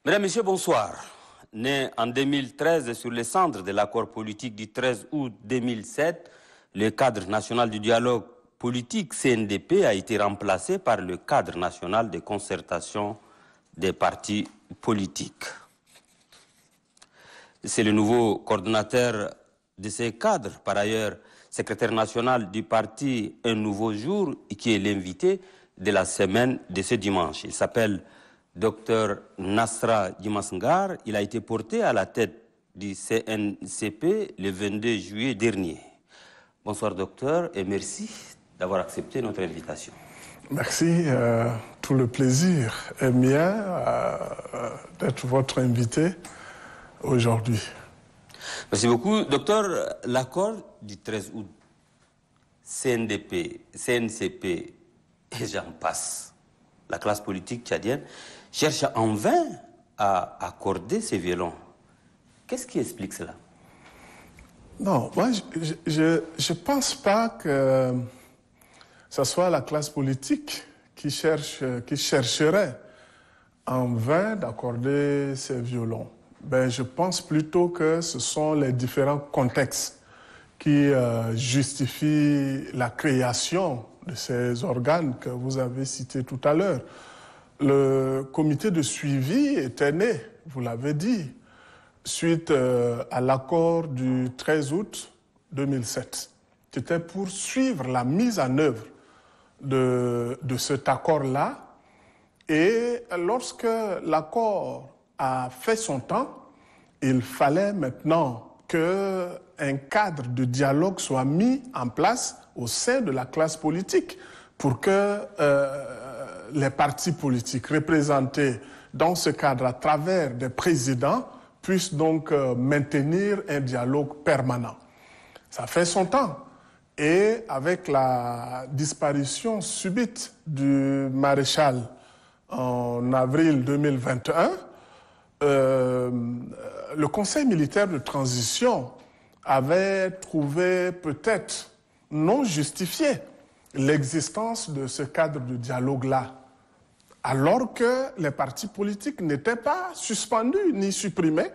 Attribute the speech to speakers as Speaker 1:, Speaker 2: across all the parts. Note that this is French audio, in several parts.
Speaker 1: Mesdames, Messieurs, bonsoir. Né en 2013 sur les cendres de l'accord politique du 13 août 2007, le cadre national du dialogue politique CNDP a été remplacé par le cadre national de concertation des partis politiques. C'est le nouveau coordonnateur de ces cadres, par ailleurs secrétaire national du parti Un Nouveau Jour, qui est l'invité de la semaine de ce dimanche. Il s'appelle Dr Nasra Djimasngar. Il a été porté à la tête du CNCP le 22 juillet dernier. Bonsoir docteur et merci d'avoir accepté notre invitation.
Speaker 2: Merci, tout le plaisir est mien d'être votre invité aujourd'hui.
Speaker 1: Merci beaucoup. Docteur, l'accord du 13 août, CNDP, CNCP et j'en passe, la classe politique tchadienne, cherche en vain à accorder ces violons. Qu'est-ce qui explique cela?
Speaker 2: Non, moi je pense pas que ce soit la classe politique qui chercherait en vain d'accorder ces violons. Ben, je pense plutôt que ce sont les différents contextes qui justifient la création de ces organes que vous avez cités tout à l'heure. Le comité de suivi était né, vous l'avez dit, suite à l'accord du 13 août 2007. C'était pour suivre la mise en œuvre de cet accord-là. Et lorsque l'accord a fait son temps, il fallait maintenant qu'un cadre de dialogue soit mis en place au sein de la classe politique pour que les partis politiques représentés dans ce cadre à travers des présidents puissent donc maintenir un dialogue permanent. Ça fait son temps. Et avec la disparition subite du maréchal en avril 2021, le Conseil militaire de transition avait trouvé peut-être non justifié l'existence de ce cadre de dialogue-là, alors que les partis politiques n'étaient pas suspendus ni supprimés,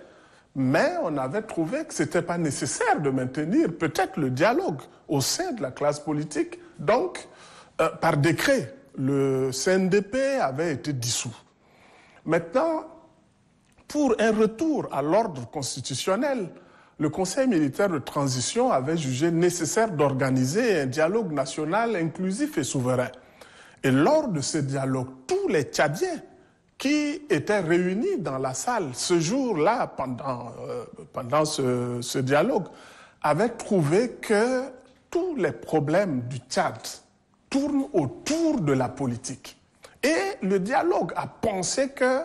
Speaker 2: mais on avait trouvé que ce n'était pas nécessaire de maintenir peut-être le dialogue au sein de la classe politique. Donc, par décret, le CNDP avait été dissous. Maintenant, pour un retour à l'ordre constitutionnel, le Conseil militaire de transition avait jugé nécessaire d'organiser un dialogue national inclusif et souverain. Et lors de ce dialogue, tous les Tchadiens qui étaient réunis dans la salle ce jour-là, pendant ce dialogue, avaient trouvé que tous les problèmes du Tchad tournent autour de la politique. Et le dialogue a pensé que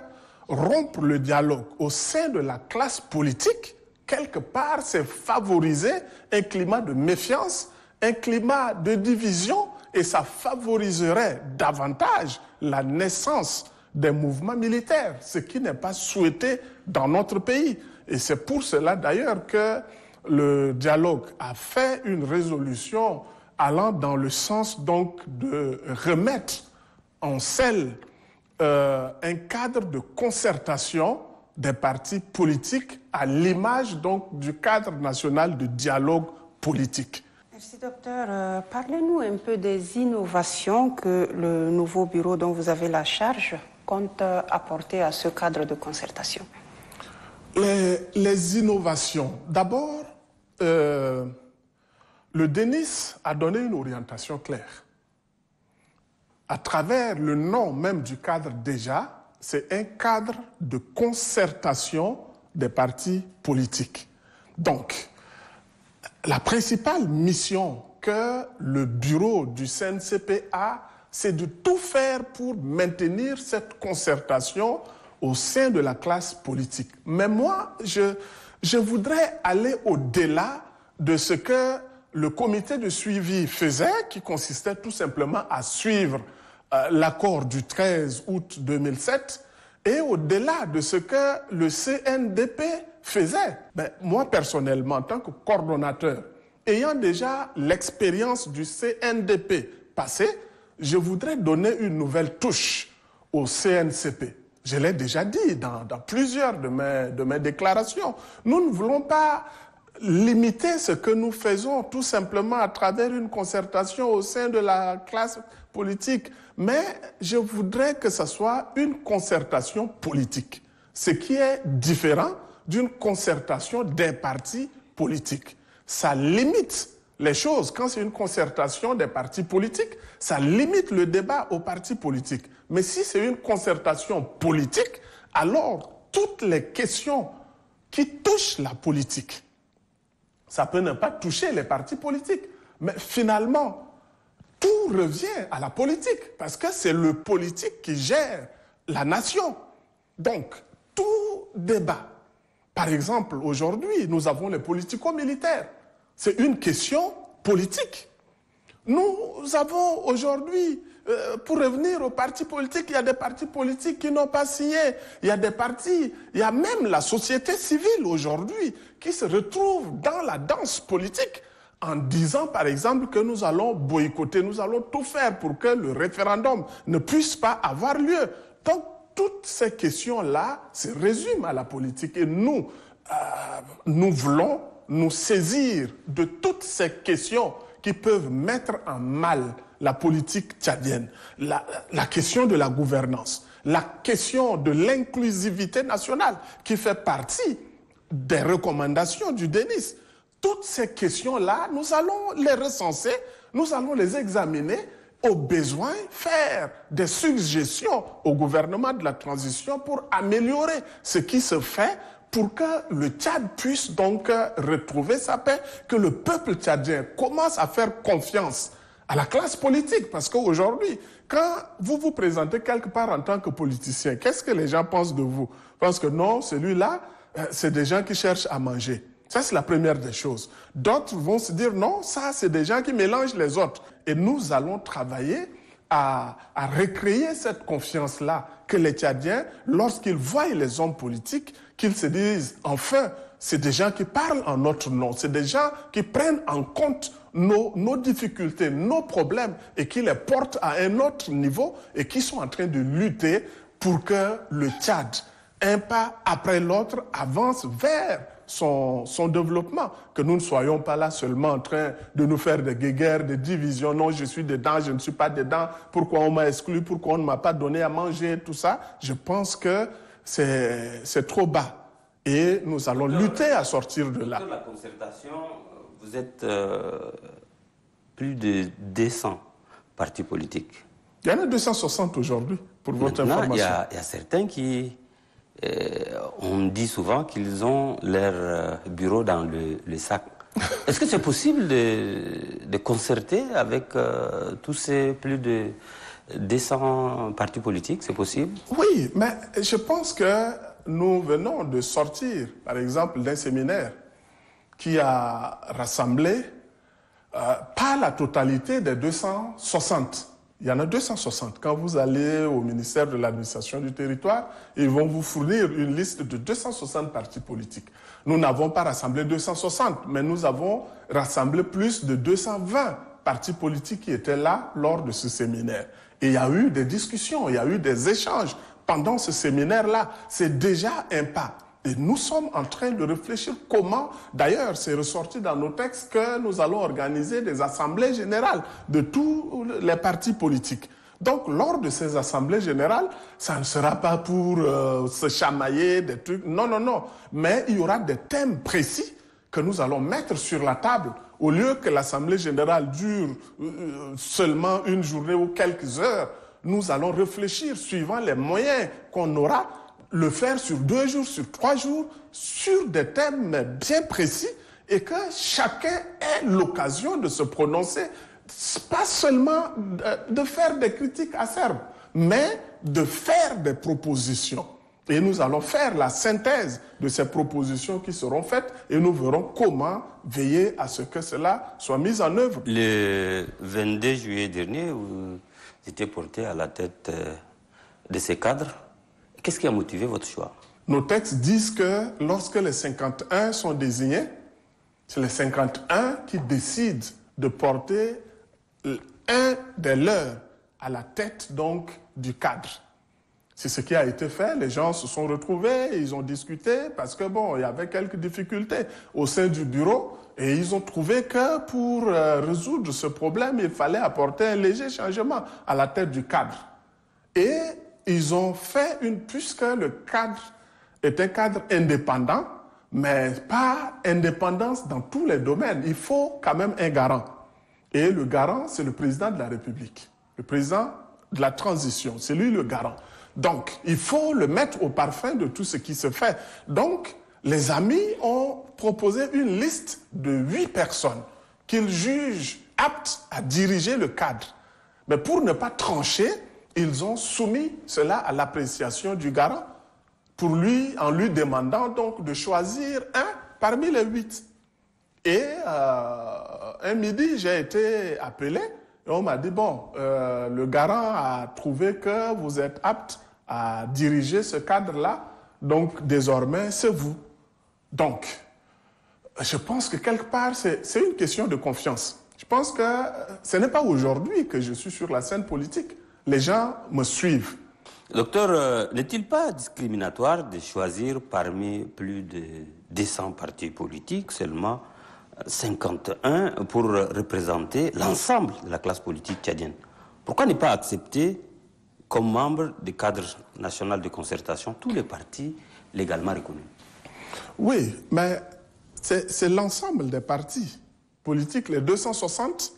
Speaker 2: rompre le dialogue au sein de la classe politique, quelque part, c'est favoriser un climat de méfiance, un climat de division, et ça favoriserait davantage la naissance des mouvements militaires, ce qui n'est pas souhaité dans notre pays. Et c'est pour cela d'ailleurs que le dialogue a fait une résolution allant dans le sens donc de remettre en selle un cadre de concertation des partis politiques à l'image donc du cadre national de dialogue politique.
Speaker 3: Merci docteur. Parlez-nous un peu des innovations que le nouveau bureau dont vous avez la charge compte apporter à ce cadre de concertation.
Speaker 2: Les innovations. D'abord, le DENIS a donné une orientation claire. À travers le nom même du cadre déjà, c'est un cadre de concertation des partis politiques. Donc, la principale mission que le bureau du CNCP a, c'est de tout faire pour maintenir cette concertation au sein de la classe politique. Mais moi, je voudrais aller au-delà de ce que le comité de suivi faisait, qui consistait tout simplement à suivre l'accord du 13 août 2007, et au-delà de ce que le CNDP faisait. Ben, moi, personnellement, en tant que coordonnateur, ayant déjà l'expérience du CNDP passé, je voudrais donner une nouvelle touche au CNCP. Je l'ai déjà dit dans plusieurs de mes déclarations. Nous ne voulons pas limiter ce que nous faisons tout simplement à travers une concertation au sein de la classe politique, mais je voudrais que ce soit une concertation politique, ce qui est différent d'une concertation des partis politiques. Ça limite les choses. Quand c'est une concertation des partis politiques, ça limite le débat aux partis politiques. Mais si c'est une concertation politique, alors toutes les questions qui touchent la politique, ça peut ne pas toucher les partis politiques. Mais finalement, tout revient à la politique, parce que c'est le politique qui gère la nation. Donc, tout débat. Par exemple, aujourd'hui, nous avons les politico-militaires. C'est une question politique. Nous avons aujourd'hui, pour revenir aux partis politiques, il y a des partis politiques qui n'ont pas signé. Il y a des partis, il y a même la société civile aujourd'hui qui se retrouve dans la danse politique en disant, par exemple, que nous allons boycotter, nous allons tout faire pour que le référendum ne puisse pas avoir lieu. Donc, toutes ces questions-là se résument à la politique et nous voulons nous saisir de toutes ces questions qui peuvent mettre en mal la politique tchadienne, la question de la gouvernance, la question de l'inclusivité nationale qui fait partie des recommandations du DENIS. Toutes ces questions-là, nous allons les recenser, nous allons les examiner, au besoin faire des suggestions au gouvernement de la transition pour améliorer ce qui se fait pour que le Tchad puisse donc retrouver sa paix, que le peuple tchadien commence à faire confiance à la classe politique. Parce qu'aujourd'hui, quand vous vous présentez quelque part en tant que politicien, qu'est-ce que les gens pensent de vous? Ils pensent que non, celui-là, c'est des gens qui cherchent à manger. Ça, c'est la première des choses. D'autres vont se dire, non, ça, c'est des gens qui mélangent les autres. Et nous allons travailler à recréer cette confiance-là que les Tchadiens, lorsqu'ils voient les hommes politiques, qu'ils se disent, enfin, c'est des gens qui parlent en notre nom, c'est des gens qui prennent en compte nos difficultés, nos problèmes et qui les portent à un autre niveau et qui sont en train de lutter pour que le Tchad, un pas après l'autre, avance vers son développement, que nous ne soyons pas là seulement en train de nous faire des guéguerres, des divisions, non, je suis dedans, je ne suis pas dedans, pourquoi on m'a exclu, pourquoi on ne m'a pas donné à manger, tout ça. Je pense que c'est trop bas et nous allons lutter à sortir de là.
Speaker 1: Dans la concertation, vous êtes plus de 200 partis politiques.
Speaker 2: Il y en a 260 aujourd'hui, pour votre information.
Speaker 1: Il y a certains qui... on dit souvent qu'ils ont leur bureau dans le sac. Est-ce que c'est possible de concerter avec tous ces plus de 200 partis politiques? C'est possible?
Speaker 2: Oui, mais je pense que nous venons de sortir, par exemple, d'un séminaire qui a rassemblé pas la totalité des 260. Il y en a 260. Quand vous allez au ministère de l'administration du territoire, ils vont vous fournir une liste de 260 partis politiques. Nous n'avons pas rassemblé 260, mais nous avons rassemblé plus de 220 partis politiques qui étaient là lors de ce séminaire. Et il y a eu des discussions, il y a eu des échanges pendant ce séminaire-là. C'est déjà un pas. Et nous sommes en train de réfléchir comment, d'ailleurs, c'est ressorti dans nos textes que nous allons organiser des assemblées générales de tous les partis politiques. Donc, lors de ces assemblées générales, ça ne sera pas pour se chamailler, des trucs, non, non, non. Mais il y aura des thèmes précis que nous allons mettre sur la table. Au lieu que l'assemblée générale dure seulement une journée ou quelques heures, nous allons réfléchir, suivant les moyens qu'on aura, le faire sur 2 jours, sur 3 jours, sur des thèmes bien précis et que chacun ait l'occasion de se prononcer, pas seulement de faire des critiques acerbes, mais de faire des propositions. Et nous allons faire la synthèse de ces propositions qui seront faites et nous verrons comment veiller à ce que cela soit mis en œuvre.
Speaker 1: Le 22 juillet dernier, vous étiez porté à la tête de ces cadres. Qu'est-ce qui a motivé votre choix?
Speaker 2: Nos textes disent que lorsque les 51 sont désignés, c'est les 51 qui décident de porter un des leurs à la tête donc du cadre. C'est ce qui a été fait. Les gens se sont retrouvés, ils ont discuté parce que bon, il y avait quelques difficultés au sein du bureau et ils ont trouvé que pour résoudre ce problème, il fallait apporter un léger changement à la tête du cadre. Et ils ont fait puisque le cadre est un cadre indépendant, mais pas indépendance dans tous les domaines. Il faut quand même un garant. Et le garant, c'est le président de la République, le président de la transition, c'est lui le garant. Donc, il faut le mettre au parfum de tout ce qui se fait. Donc, les amis ont proposé une liste de 8 personnes qu'ils jugent aptes à diriger le cadre. Mais pour ne pas trancher, ils ont soumis cela à l'appréciation du garant en lui demandant donc de choisir un parmi les 8. Et un midi, j'ai été appelé et on m'a dit, bon, le garant a trouvé que vous êtes apte à diriger ce cadre-là, donc désormais, c'est vous. Donc, je pense que quelque part, c'est une question de confiance. Je pense que ce n'est pas aujourd'hui que je suis sur la scène politique. Les gens me suivent.
Speaker 1: Docteur, n'est-il pas discriminatoire de choisir parmi plus de 200 partis politiques seulement 51 pour représenter l'ensemble de la classe politique tchadienne? Pourquoi ne pas accepter comme membre du cadre national de concertation tous les partis légalement reconnus?
Speaker 2: Oui, mais c'est l'ensemble des partis politiques, les 260,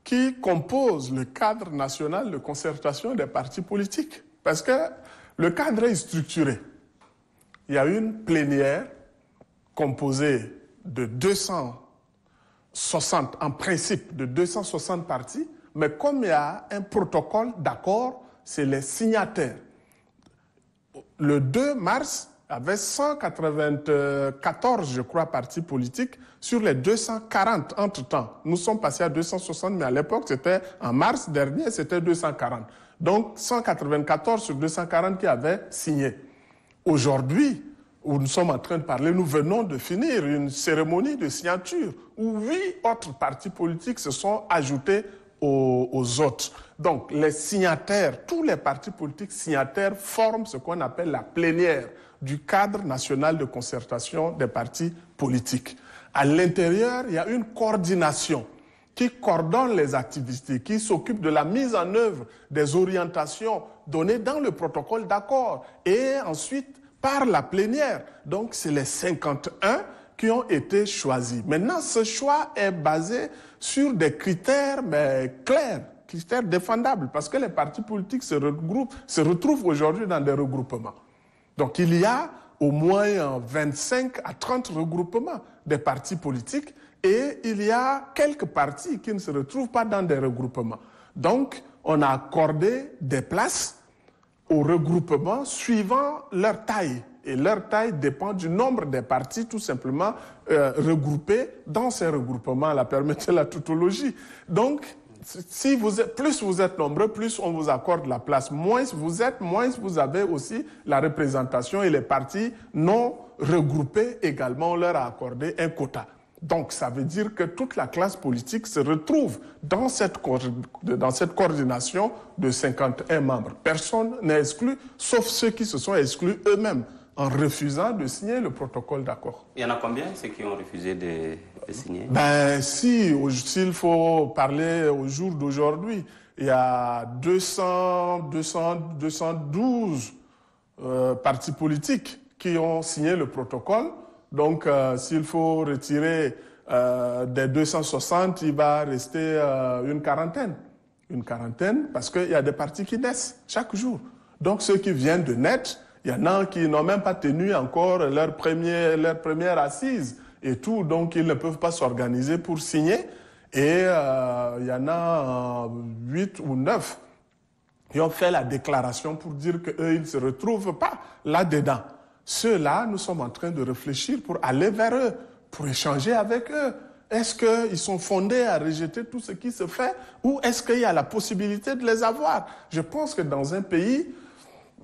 Speaker 2: qui composent le cadre national de concertation des partis politiques. Parce que le cadre est structuré. Il y a une plénière composée de 260, en principe de 260 partis, mais comme il y a un protocole d'accord, c'est les signataires. Le 2 mars, il y avait 194, je crois, partis politiques sur les 240 entre-temps. Nous sommes passés à 260, mais à l'époque, c'était en mars dernier, c'était 240. Donc, 194 sur 240 qui avaient signé. Aujourd'hui, où nous sommes en train de parler, nous venons de finir une cérémonie de signature où 8 autres partis politiques se sont ajoutés aux autres. Donc, les signataires, tous les partis politiques signataires forment ce qu'on appelle la plénière du cadre national de concertation des partis politiques. À l'intérieur, il y a une coordination qui coordonne les activités, qui s'occupe de la mise en œuvre des orientations données dans le protocole d'accord et ensuite par la plénière. Donc, c'est les 51 qui ont été choisis. Maintenant, ce choix est basé sur des critères mais clairs, critères défendables, parce que les partis politiques se retrouvent aujourd'hui dans des regroupements. Donc, il y a au moins 25 à 30 regroupements des partis politiques et il y a quelques partis qui ne se retrouvent pas dans des regroupements. Donc, on a accordé des places aux regroupements suivant leur taille. Et leur taille dépend du nombre des partis tout simplement regroupés dans ces regroupements. La permettez la tautologie. Donc, si plus vous êtes nombreux, plus on vous accorde la place. Moins vous êtes, moins vous avez aussi la représentation et les partis non regroupés également, on leur a accordé un quota. Donc, ça veut dire que toute la classe politique se retrouve dans cette coordination de 51 membres. Personne n'est exclu, sauf ceux qui se sont exclus eux-mêmes en refusant de signer le protocole d'accord.
Speaker 1: Il y en a combien, ceux qui ont refusé de signer?
Speaker 2: S'il faut parler au jour d'aujourd'hui, il y a 212 partis politiques qui ont signé le protocole. Donc, s'il faut retirer des 260, il va rester une quarantaine. Une quarantaine, parce qu'il y a des partis qui naissent chaque jour. Donc, ceux qui viennent de naître, il y en a qui n'ont même pas tenu encore leur première assise et tout. Donc, ils ne peuvent pas s'organiser pour signer. Et il y en a 8 ou 9 qui ont fait la déclaration pour dire qu'eux, ils ne se retrouvent pas là-dedans. Ceux-là, nous sommes en train de réfléchir pour aller vers eux, pour échanger avec eux. Est-ce qu'ils sont fondés à rejeter tout ce qui se fait ou est-ce qu'il y a la possibilité de les avoir? Je pense que dans un pays,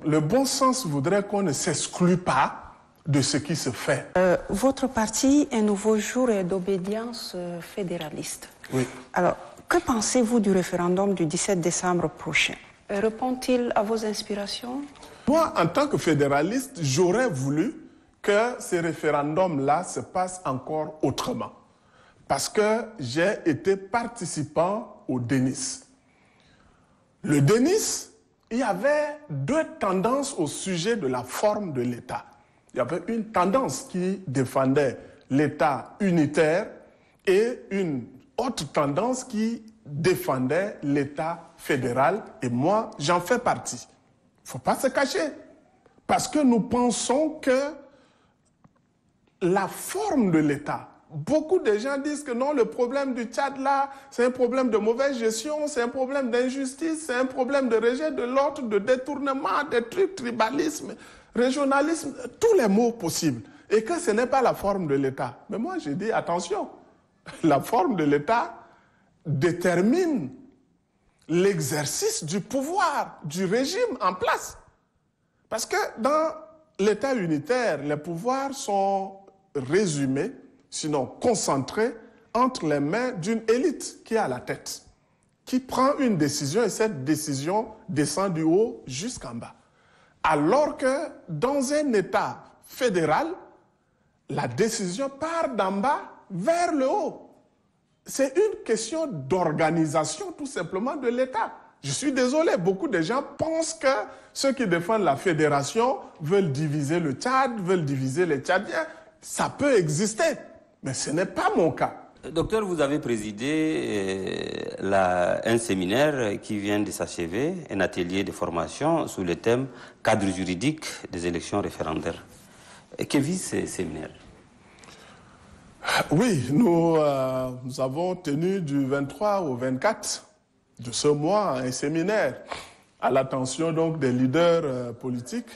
Speaker 2: le bon sens voudrait qu'on ne s'exclue pas de ce qui se fait.
Speaker 3: Votre parti, Un Nouveau Jour, est d'obédience fédéraliste.
Speaker 2: Oui.
Speaker 3: Alors, que pensez-vous du référendum du 17 décembre prochain? Répond-il à vos inspirations?
Speaker 2: Moi, en tant que fédéraliste, j'aurais voulu que ces référendums-là se passent encore autrement. Parce que j'ai été participant au DENIS. Le DENIS, il y avait deux tendances au sujet de la forme de l'État. Il y avait une tendance qui défendait l'État unitaire et une autre tendance qui défendait l'État fédéral. Et moi, j'en fais partie. Il ne faut pas se cacher. Parce que nous pensons que la forme de l'État, beaucoup de gens disent que non, le problème du Tchad là, c'est un problème de mauvaise gestion, c'est un problème d'injustice, c'est un problème de rejet de l'autre, de détournement, des trucs, tribalisme, régionalisme, tous les mots possibles. Et que ce n'est pas la forme de l'État. Mais moi, j'ai dit, attention, la forme de l'État détermine l'exercice du pouvoir, du régime en place. Parce que dans l'État unitaire, les pouvoirs sont résumés, sinon concentrés, entre les mains d'une élite qui est à la tête, qui prend une décision et cette décision descend du haut jusqu'en bas. Alors que dans un État fédéral, la décision part d'en bas vers le haut. C'est une question d'organisation tout simplement de l'État. Je suis désolé, beaucoup de gens pensent que ceux qui défendent la fédération veulent diviser le Tchad, veulent diviser les Tchadiens. Ça peut exister, mais ce n'est pas mon cas.
Speaker 1: Docteur, vous avez présidé un séminaire qui vient de s'achever, un atelier de formation sous le thème « Cadre juridique des élections référendaires ». Que vise ce séminaire?
Speaker 2: Oui, nous avons tenu du 23 au 24 de ce mois un séminaire à l'attention donc des leaders politiques.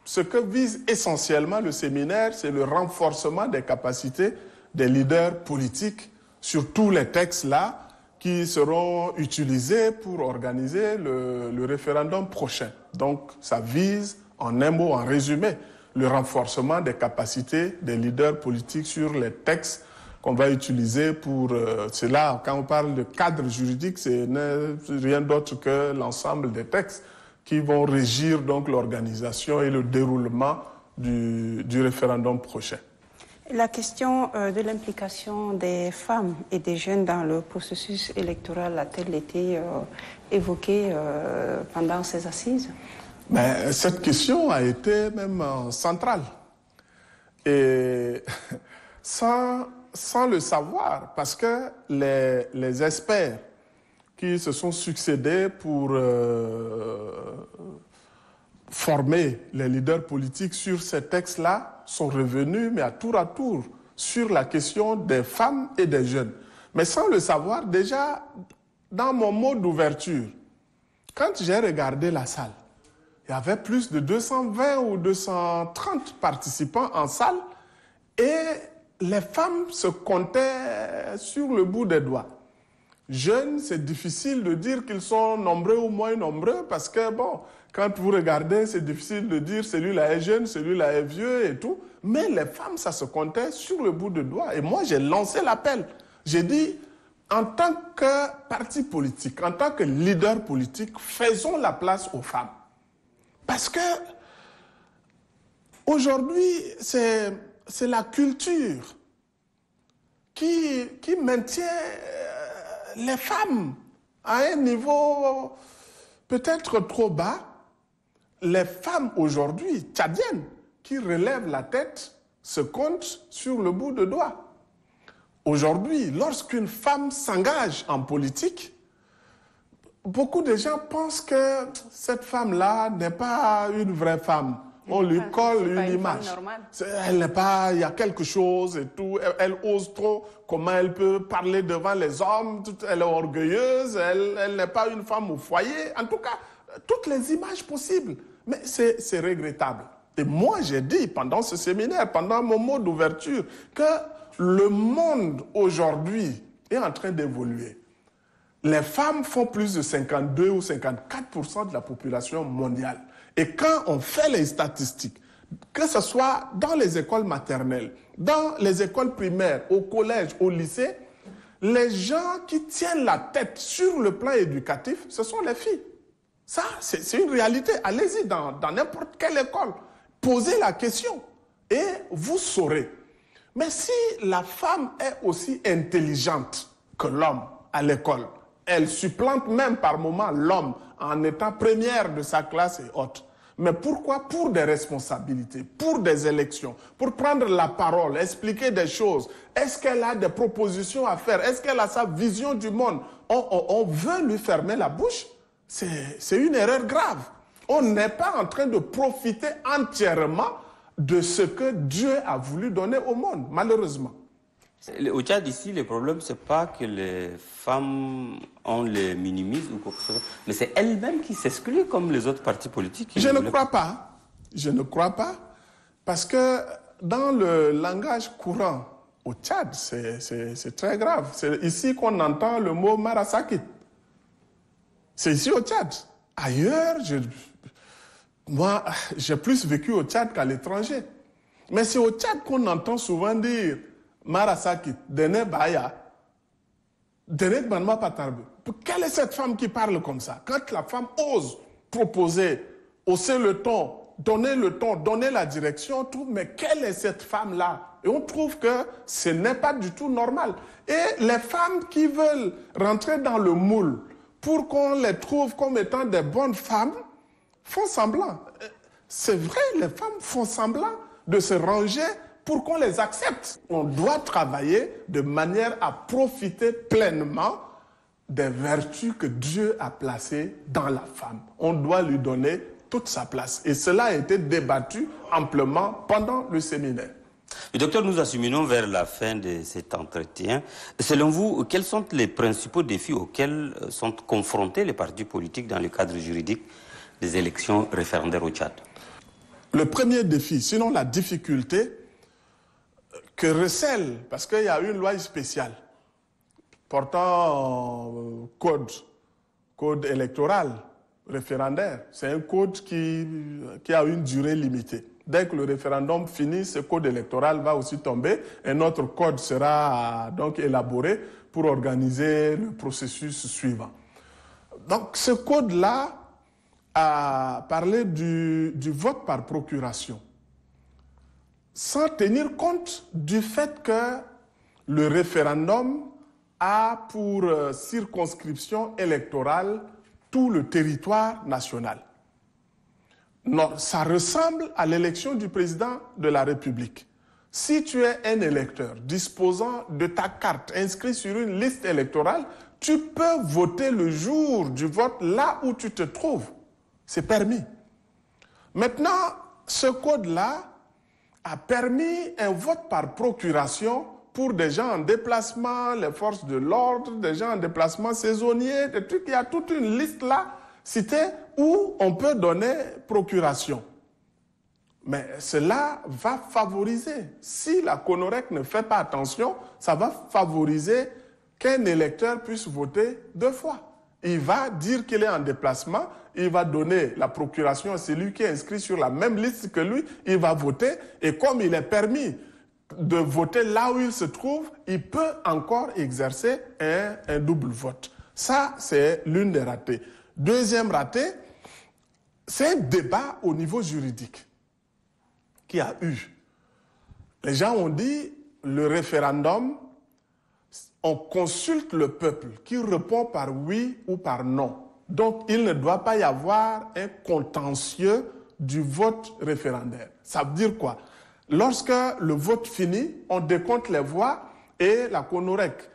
Speaker 2: Ce que vise essentiellement le séminaire, c'est le renforcement des capacités des leaders politiques sur tous les textes-là qui seront utilisés pour organiser le référendum prochain. Donc, ça vise, en un mot, en résumé, le renforcement des capacités des leaders politiques sur les textes qu'on va utiliser pour cela. Quand on parle de cadre juridique, c'est rien d'autre que l'ensemble des textes qui vont régir donc l'organisation et le déroulement du référendum prochain.
Speaker 3: La question de l'implication des femmes et des jeunes dans le processus électoral a-t-elle été évoquée pendant ces assises?
Speaker 2: Mais cette question a été même centrale. Et sans le savoir, parce que les experts qui se sont succédés pour former les leaders politiques sur ces textes-là sont revenus, mais à tour, sur la question des femmes et des jeunes. Mais sans le savoir, déjà, dans mon mot d'ouverture, quand j'ai regardé la salle, il y avait plus de 220 ou 230 participants en salle et les femmes se comptaient sur le bout des doigts. Jeunes, c'est difficile de dire qu'ils sont nombreux ou moins nombreux parce que, bon, quand vous regardez, c'est difficile de dire celui-là est jeune, celui-là est vieux et tout. Mais les femmes, ça se comptait sur le bout des doigts. Et moi, j'ai lancé l'appel. J'ai dit, en tant que parti politique, en tant que leader politique, faisons la place aux femmes. Parce que aujourd'hui, c'est la culture qui maintient les femmes à un niveau peut-être trop bas. Les femmes aujourd'hui, tchadiennes, qui relèvent la tête, se comptent sur le bout de doigt. Aujourd'hui, lorsqu'une femme s'engage en politique, beaucoup de gens pensent que cette femme-là n'est pas une vraie femme. On lui colle une image. Elle n'est pas, il y a quelque chose et tout. Elle ose trop. Comment elle peut parler devant les hommes? Elle est orgueilleuse. Elle n'est pas une femme au foyer. En tout cas, toutes les images possibles. Mais c'est regrettable. Et moi, j'ai dit pendant ce séminaire, pendant mon mot d'ouverture, que le monde aujourd'hui est en train d'évoluer. Les femmes font plus de 52 ou 54% de la population mondiale. Et quand on fait les statistiques, que ce soit dans les écoles maternelles, dans les écoles primaires, au collège, au lycée, les gens qui tiennent la tête sur le plan éducatif, ce sont les filles. Ça, c'est une réalité. Allez-y dans n'importe quelle école. Posez la question et vous saurez. Mais si la femme est aussi intelligente que l'homme à l'école, elle supplante même par moments l'homme en étant première de sa classe et autres. Mais pourquoi? Pour des responsabilités, pour des élections, pour prendre la parole, expliquer des choses. Est-ce qu'elle a des propositions à faire? Est-ce qu'elle a sa vision du monde? On veut lui fermer la bouche? C'est une erreur grave. On n'est pas en train de profiter entièrement de ce que Dieu a voulu donner au monde, malheureusement.
Speaker 1: Au Tchad, ici, le problème, ce n'est pas que les femmes, on les minimise ou quoi que ce soit, mais c'est elles-mêmes qui s'excluent comme les autres partis politiques.
Speaker 2: Je ne crois pas. Je ne crois pas. Parce que dans le langage courant au Tchad, c'est très grave. C'est ici qu'on entend le mot Marasakit. C'est ici au Tchad. Ailleurs, moi, j'ai plus vécu au Tchad qu'à l'étranger. Mais c'est au Tchad qu'on entend souvent dire Marasakit, Dene Baya, Dene Banma Patarbe. Quelle est cette femme qui parle comme ça? Quand la femme ose proposer, hausser le ton, donner la direction, tout, mais quelle est cette femme-là? Et on trouve que ce n'est pas du tout normal. Et les femmes qui veulent rentrer dans le moule pour qu'on les trouve comme étant des bonnes femmes, font semblant. C'est vrai, les femmes font semblant de se ranger pour qu'on les accepte. On doit travailler de manière à profiter pleinement des vertus que Dieu a placées dans la femme. On doit lui donner toute sa place. Et cela a été débattu amplement pendant le séminaire.
Speaker 1: Le docteur, nous acheminons vers la fin de cet entretien. Selon vous, quels sont les principaux défis auxquels sont confrontés les partis politiques dans le cadre juridique des élections référendaires au Tchad?
Speaker 2: Le premier défi, sinon la difficulté que recèle, parce qu'il y a une loi spéciale portant code électoral référendaire. C'est un code qui a une durée limitée. Dès que le référendum finit, ce code électoral va aussi tomber. Un autre code sera donc élaboré pour organiser le processus suivant. Donc ce code-là a parlé du vote par procuration, sans tenir compte du fait que le référendum a pour circonscription électorale tout le territoire national. Non, ça ressemble à l'élection du président de la République. Si tu es un électeur disposant de ta carte inscrite sur une liste électorale, tu peux voter le jour du vote là où tu te trouves. C'est permis. Maintenant, ce code-là a permis un vote par procuration pour des gens en déplacement, les forces de l'ordre, des gens en déplacement saisonnier, des trucs. Il y a toute une liste là, citée, où on peut donner procuration. Mais cela va favoriser, si la CONOREC ne fait pas attention, ça va favoriser qu'un électeur puisse voter 2 fois. Il va dire qu'il est en déplacement, il va donner la procuration à celui qui est inscrit sur la même liste que lui, il va voter, et comme il est permis de voter là où il se trouve, il peut encore exercer un double vote. Ça, c'est l'une des ratées. Deuxième ratée, c'est un débat au niveau juridique qui a eu. Les gens ont dit, le référendum, on consulte le peuple qui répond par oui ou par non. Donc, il ne doit pas y avoir un contentieux du vote référendaire. Ça veut dire quoi? Lorsque le vote finit, on décompte les voix et la CONOREC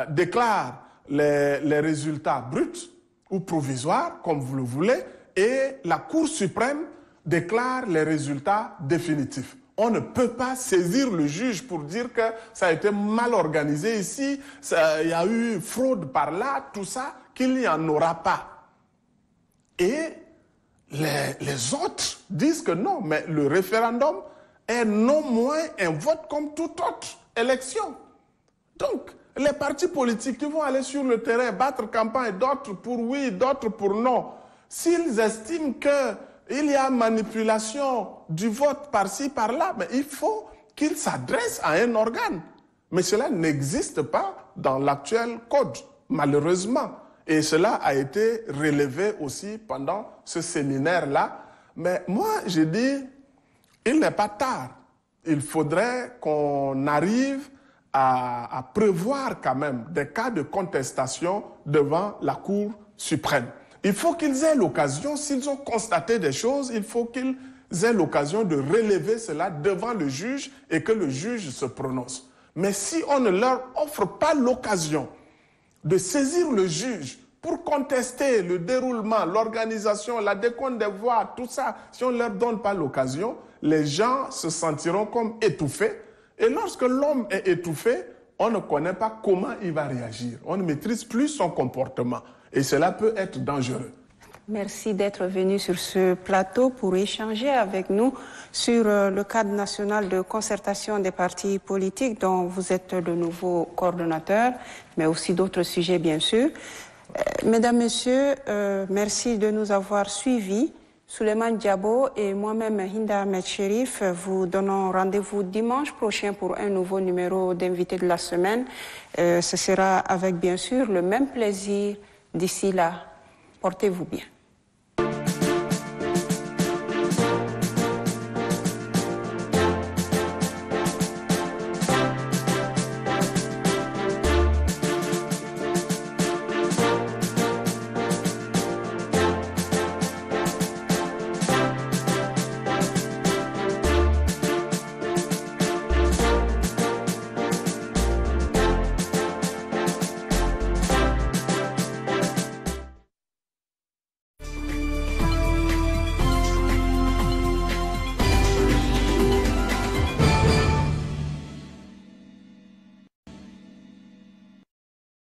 Speaker 2: déclare les résultats bruts ou provisoires, comme vous le voulez, et la Cour suprême déclare les résultats définitifs. On ne peut pas saisir le juge pour dire que ça a été mal organisé ici, il y a eu fraude par là, tout ça, qu'il n'y en aura pas. Et les autres disent que non, mais le référendum est non moins un vote comme toute autre élection. Donc, les partis politiques qui vont aller sur le terrain, battre campagne, d'autres pour oui, d'autres pour non, s'ils estiment qu'il y a manipulation du vote par-ci, par-là, mais il faut qu'ils s'adressent à un organe. Mais cela n'existe pas dans l'actuel code, malheureusement. Et cela a été relevé aussi pendant ce séminaire-là. Mais moi, je dis, il n'est pas tard. Il faudrait qu'on arrive à prévoir quand même des cas de contestation devant la Cour suprême. Il faut qu'ils aient l'occasion, s'ils ont constaté des choses, il faut qu'ils aient l'occasion de relever cela devant le juge et que le juge se prononce. Mais si on ne leur offre pas l'occasion de saisir le juge pour contester le déroulement, l'organisation, la décompte des voix, tout ça, si on ne leur donne pas l'occasion, les gens se sentiront comme étouffés. Et lorsque l'homme est étouffé, on ne connaît pas comment il va réagir. On ne maîtrise plus son comportement. Et cela peut être dangereux.
Speaker 3: Merci d'être venu sur ce plateau pour échanger avec nous sur le cadre national de concertation des partis politiques dont vous êtes le nouveau coordonnateur, mais aussi d'autres sujets bien sûr. Mesdames, Messieurs, merci de nous avoir suivis. Souleymane Diabo et moi-même, Hinda Ahmed Cherif, vous donnons rendez-vous dimanche prochain pour un nouveau numéro d'invité de la semaine. Ce sera avec bien sûr le même plaisir. D'ici là, portez-vous bien.